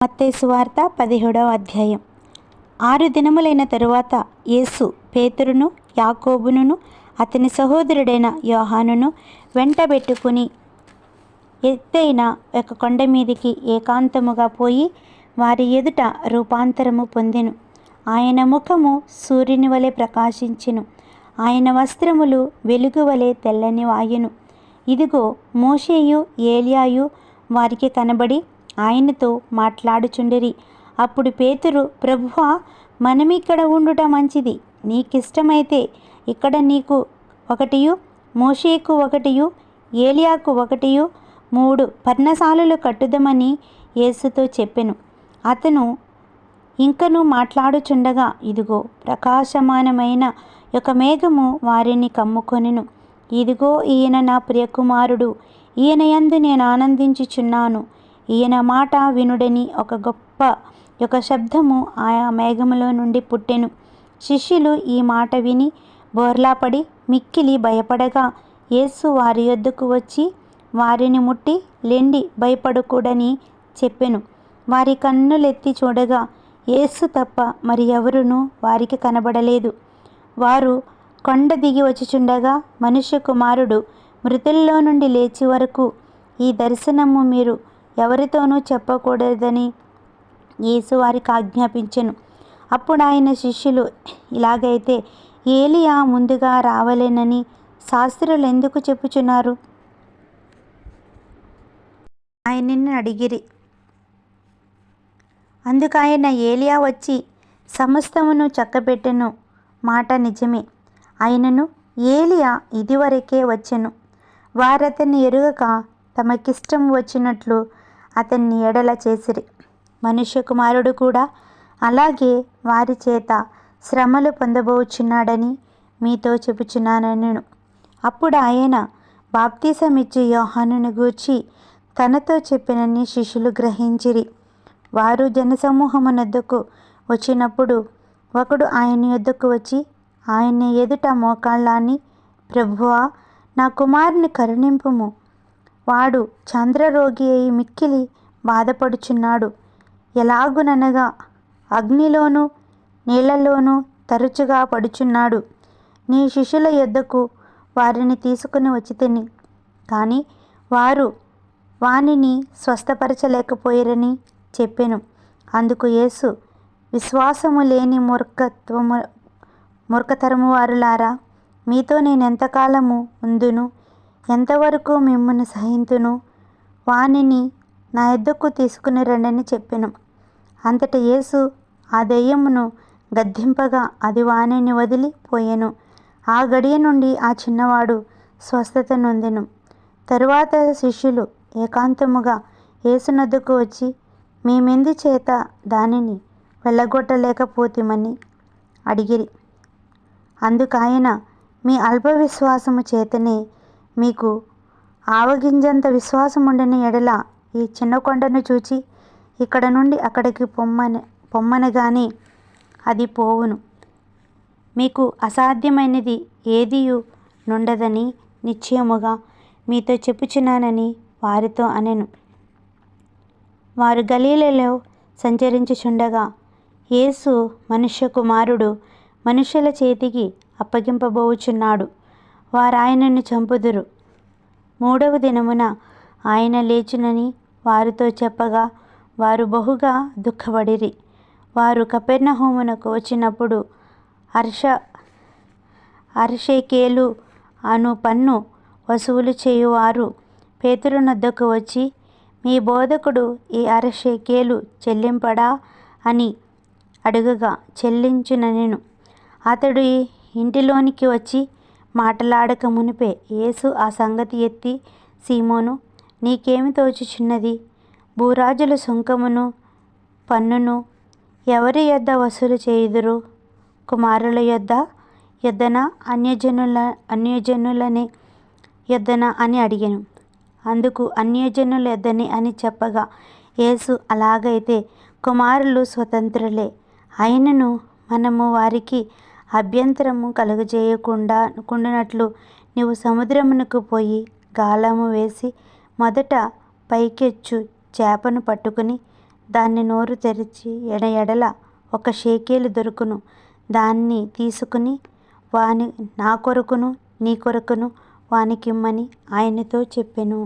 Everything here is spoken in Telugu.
మత్తయి సువార్త 17వ అధ్యాయం. 6 దినములైన తరువాత యేసు పేతురును యాకోబును అతని సహోదరుడైన యోహానును వెంటబెట్టుకుని ఎత్తైన ఒక కొండ మీదికి ఏకాంతముగా పోయి వారి ఎదుట రూపాంతరము పొందెను. ఆయన ముఖము సూర్యుని వలె ప్రకాశించెను. ఆయన వస్త్రములు వెలుగు వలె తెల్లని వాయెను. ఇదిగో, మోషేయు ఏలియాయు వారికి కనబడి ఆయనతో మాట్లాడుచుండిరి. అప్పుడు పేతురు, ప్రభువా, మనమిక్కడ ఉండుట మంచిది. నీకిష్టమైతే ఇక్కడ నీకు ఒకటియు, మోషేకు ఒకటియు, ఏలియాకు ఒకటియు 3 పర్ణశాలలు కట్టుదమని యేసుతో చెప్పెను. అతను ఇంకను మాట్లాడుచుండగా ఇదిగో, ప్రకాశమానమైన ఒక మేఘము వారిని కమ్ముకొనెను. ఇదిగో, ఈయన నా ప్రియకుమారుడు, ఈయన యందు నేను ఆనందించుచున్నాను, ఈయన మాట వినుడని ఒక గొప్ప శబ్దము ఆ మేఘములో నుండి పుట్టెను. శిష్యులు ఈ మాట విని బోర్లాపడి మిక్కిలి భయపడగా యేసు వారి యొద్దకు వచ్చి వారిని ముట్టి, లెండి, భయపడకూడని చెప్పెను. వారి కన్నులెత్తి చూడగా యేసు తప్ప మరి ఎవరునూ వారికి కనబడలేదు. వారు కొండ దిగి వచ్చుచుండగా, మనుష్య కుమారుడు మృతుల్లో నుండి లేచి వరకు ఈ దర్శనము మీరు ఎవరితోనూ చెప్పకూడదని యేసు వారికి ఆజ్ఞాపించెను. అప్పుడు ఆయన శిష్యులు, ఇలాగైతే ఏలియా ముందుగా రావలెనని శాస్త్రులు ఎందుకు చెప్పుచున్నారు? ఆయనను అడిగిరి. అందుకు ఆయన, ఏలియా వచ్చి సమస్తమును చక్కబెట్టెను మాట నిజమే. అయినను ఏలియా ఇదివరకే వచ్చెను. వారతన్ని ఎరుగక తమకిష్టం వచ్చినట్లు అతన్ని ఎడల చేసిరి. మనుష్య కుమారుడు కూడా అలాగే వారి చేత శ్రమలు పొందబోచున్నాడని మీతో చెప్పుచున్నానెను. అప్పుడు ఆయన బాప్తిసమిచ్చు యోహానును గూర్చి తనతో చెప్పినని శిష్యులు గ్రహించిరి. వారు జనసమూహమునొద్దకు వచ్చినప్పుడు ఒకడు ఆయన యొద్దకు వచ్చి ఆయన ఎదుట మోకాళ్ళాని, ప్రభువా, నా కుమారుని కరుణింపుము, వాడు చంద్రరోగి అయి మిక్కిలి బాధపడుచున్నాడు. ఎలాగుననగా అగ్నిలోనూ నీళ్లలోనూ తరచుగా పడుచున్నాడు. నీ శిష్యుల యొద్దకు వారిని తీసుకుని వచ్చితిని, కానీ వారు వానిని స్వస్థపరచలేకపోయిరని చెప్పెను. అందుకు యేసు, విశ్వాసము లేని మూర్ఖతరము వారులారా, మీతో నేనెంతకాలము ఉందును? ఎంతవరకు మిమ్మును సహింతును? వానిని నా యొద్దకు తీసుకుని రండని చెప్పెను. అంతటా యేసు ఆ దెయ్యమును గద్దింపగా అది వానిని వదిలి పోయెను. ఆ గడియ నుండి ఆ చిన్నవాడు స్వస్థత నొందెను. తరువాత శిష్యులు ఏకాంతముగా యేసునొద్దకు వచ్చి, మేమెందు చేత దానిని వెళ్ళగొట్టలేకపోతిమని అడిగిరి. అందుకాయన, మీ అల్ప విశ్వాసము చేతనే. మీకు ఆవగింజంత విశ్వాసముండని ఎడల ఈ చిన్న కొండను చూచి ఇక్కడ నుండి అక్కడికి పొమ్మనగానే అది పోవును. మీకు అసాధ్యమైనది ఏదియూ నుండదని నిశ్చయముగా మీతో చెప్పుచున్నానని వారితో అనెను. వారు గలిలయలో సంచరించుచుండగా యేసు, మనుష్య కుమారుడు మనుషుల చేతికి అప్పగింపబోచున్నాడు, వారు ఆయనను చంపుదురు, 3వ దినమున ఆయన లేచునని వారితో చెప్పగా వారు బహుగా దుఃఖపడిరి. వారు కపెర్నహూమునకు వచ్చినప్పుడు అరశేకేలు అను పన్ను వసూలు చేయువారు పేతురునొద్దకు వచ్చి, మీ బోధకుడు ఈ అరశేకేలు చెల్లింపడా అని అడుగగా చెల్లించుననెను. అతడు ఇంటిలోనికి వచ్చి మాటలాడక మునిపే యేసు ఆ సంగతి ఎత్తి, సీమోను, నీకేమి తోచుచున్నది? భూరాజుల సుంకమును పన్నును ఎవరి యొద్ద వసూలు చేయుదురు? కుమారుల యొద్దనా అన్యజనులని యొద్దనా అని అడిగెను. అందుకు అన్యజనుల యొద్దనే అని చెప్పగా యేసు, అలాగైతే కుమారులు స్వతంత్రులే. అయినను మనము వారికి అభ్యంతరము కలుగజేయకుండానట్లు నీవు సముద్రమునకు పోయి గాలము వేసి మొదట పైకెచ్చు చేపను పట్టుకుని దాన్ని నోరు తెరిచి ఎడల 1 షేకెలు దొరుకును. దాన్ని తీసుకుని నా కొరకును నీ కొరకును వానికిమ్మని ఆయనతో చెప్పెను.